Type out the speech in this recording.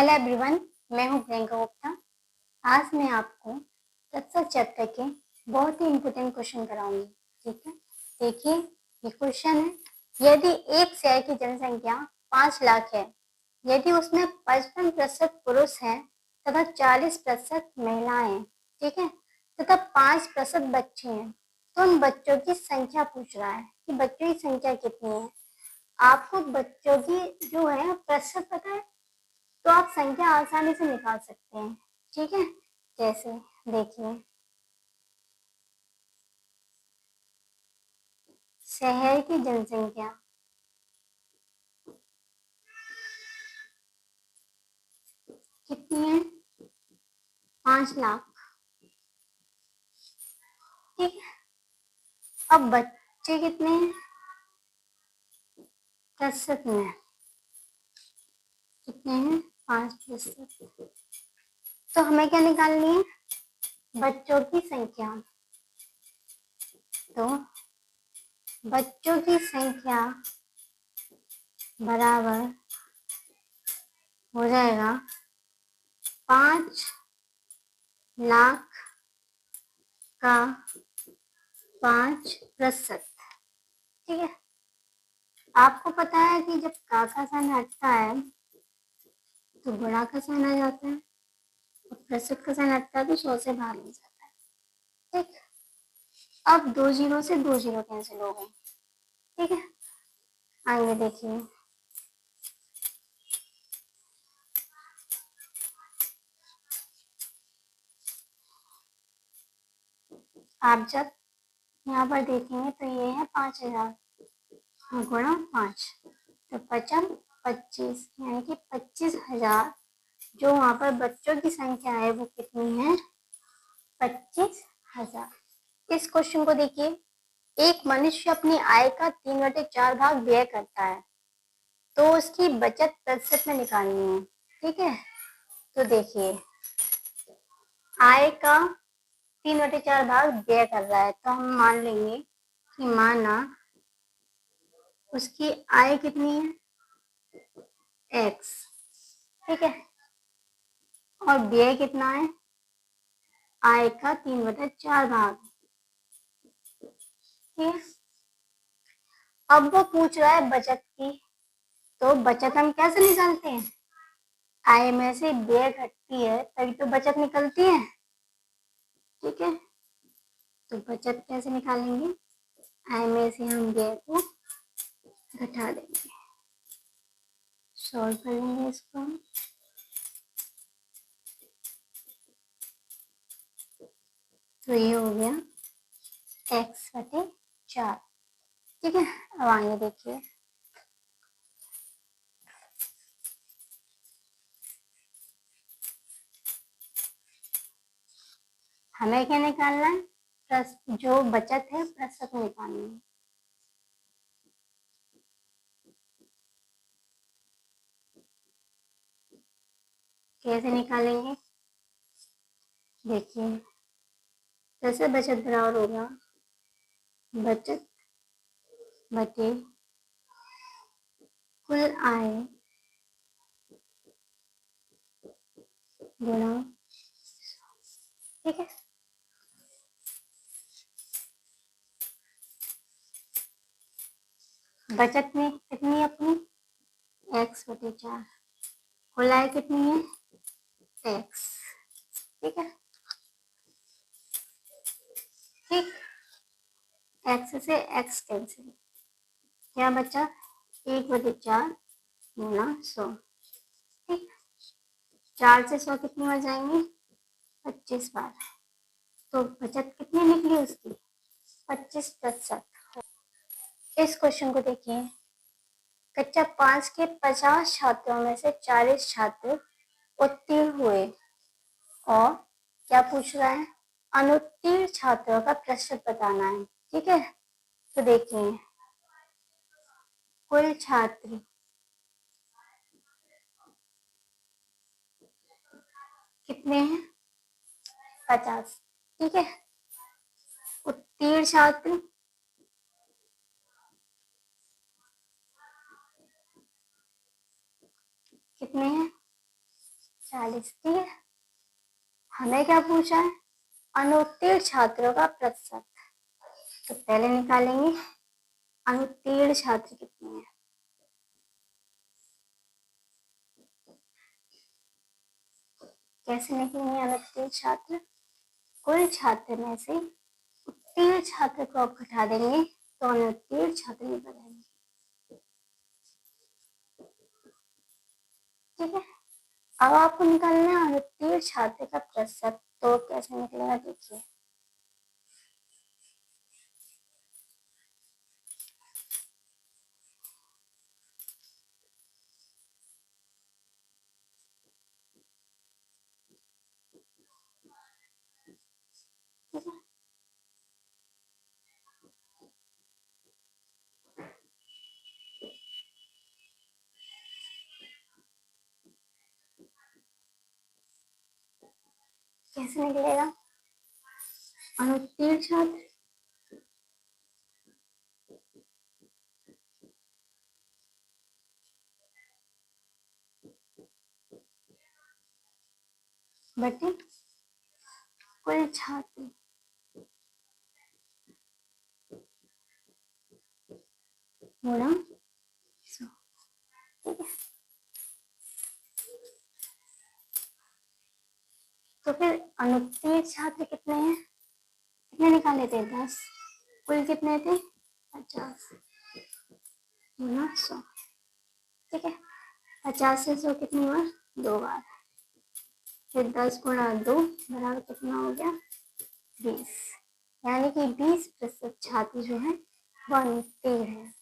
Hello everyone, मैं हूं प्रियंका गुप्ता। आज मैं आपको तत्सम चैप्टर के बहुत ही इम्पोर्टेंट क्वेश्चन कराऊंगी। ठीक है, देखिए ये क्वेश्चन है, यदि एक शहर की जनसंख्या 5 लाख है, यदि उसमें 55% पुरुष हैं तथा 40% महिलाएं हैं, ठीक है, तथा 5% बच्चे हैं, तो उन बच्चों की संख्या पूछ रहा है कि बच्चों की संख्या कितनी है। आपको बच्चों की जो है प्रतिशत पता है तो आप संख्या आसानी से निकाल सकते हैं। ठीक है, जैसे देखिए शहर की जनसंख्या कितनी है, 5 लाख। ठीक है, अब बच्चे कितने हैं, प्रतिशत में कितने हैं, 5%। तो हमें क्या निकालनी है, बच्चों की संख्या। तो बच्चों की संख्या बराबर हो जाएगा 5 लाख का 5%। ठीक है, आपको पता है कि जब का साइन हटता है तो गुणा का साइन आ जाता है, और प्रतिशत का साइन हटता है तो 100 से बाहर हो जाता है। ठीक, अब 2 जीरो से 2 जीरो कैंसिल हो गए। ठीक है, आगे देखिए आप जब यहाँ पर देखेंगे तो ये है 5,000 गुणा 5, तो 25 यानी कि 25,000। जो वहां पर बच्चों की संख्या है वो कितनी है, 25,000। इस क्वेश्चन को देखिए, एक मनुष्य अपनी आय का 3/4 भाग व्यय करता है, तो उसकी बचत प्रतिशत में निकालनी है। ठीक है, तो देखिए आय का 3/4 भाग व्यय कर रहा है, तो हम मान लेंगे कि माना उसकी आय कितनी है, x। ठीक है, और व्यय कितना है, आय का 3/4 भाग। ठीक है, अब वो पूछ रहा है बचत की, तो बचत हम कैसे निकालते हैं, आय में से व्यय घटती है तभी तो बचत निकलती है। ठीक है, तो बचत कैसे निकालेंगे, आय में से हम व्यय को घटा देंगे, सॉल्व कर लेंगे इसको। तो ये हो गया x/4। ठीक है, अब आगे देखिए हमें क्या निकालना है, प्लस जो बचत है प्रतिशत निकालनी है। कैसे निकालेंगे, देखिए जैसे बचत बराबर होगा बचत बटे कुल आय गुणा। ठीक है, बचत में कितनी है अपनी, x/4, कुल आय कितनी है, x। ठीक है, ठीक, x से x कैंसिल, क्या बचा, 1/4 गुणा 100। ठीक, 4 से 100 कितनी बार जाएंगे, 25 बार। तो बचत कितनी निकली उसकी, 25%। इस क्वेश्चन को देखिए, कक्षा 5 के 50 छात्रों में से 40 छात्र उत्तीर्ण हुए, और क्या पूछ रहा है, अनुत्तीर्ण छात्रों का प्रतिशत बताना है। ठीक है, तो देखिए कुल छात्र कितने हैं, 50। ठीक है, उत्तीर्ण छात्र कितने हैं, 40 ठीक है। हमें क्या पूछा है, अनुत्तीर्ण छात्रों का प्रतिशत। तो पहले निकालेंगे अनुत्तीर्ण छात्र कितने हैं। कैसे निकलेंगे अनुत्तीर्ण छात्र, कुल छात्र में से उत्तीर्ण छात्र को आप घटा देंगे तो अनुत्तीर्ण छात्र निकल आएंगे। ठीक है, अब आपको निकालना है अनुत्तीर्ण छात्र का प्रतिशत। तो कैसे निकलेगा देखिए, ठीक है। कैसे निकलेगा, अनुत्तीर्ण छात्र बटे कुल छात्र गुणा 100। ठीक है, तो फिर अनुत्तीर्ण छात्र कितने हैं, कितने निकाले थे 10, कुल कितने थे 50 गुणा 100। ठीक है, 50 से 100 कितनी बार, 2 बार। फिर 10 गुणा 2 बराबर कितना हो गया 20, यानी कि 20% छात्र जो है वो अनुत्तीर्ण है।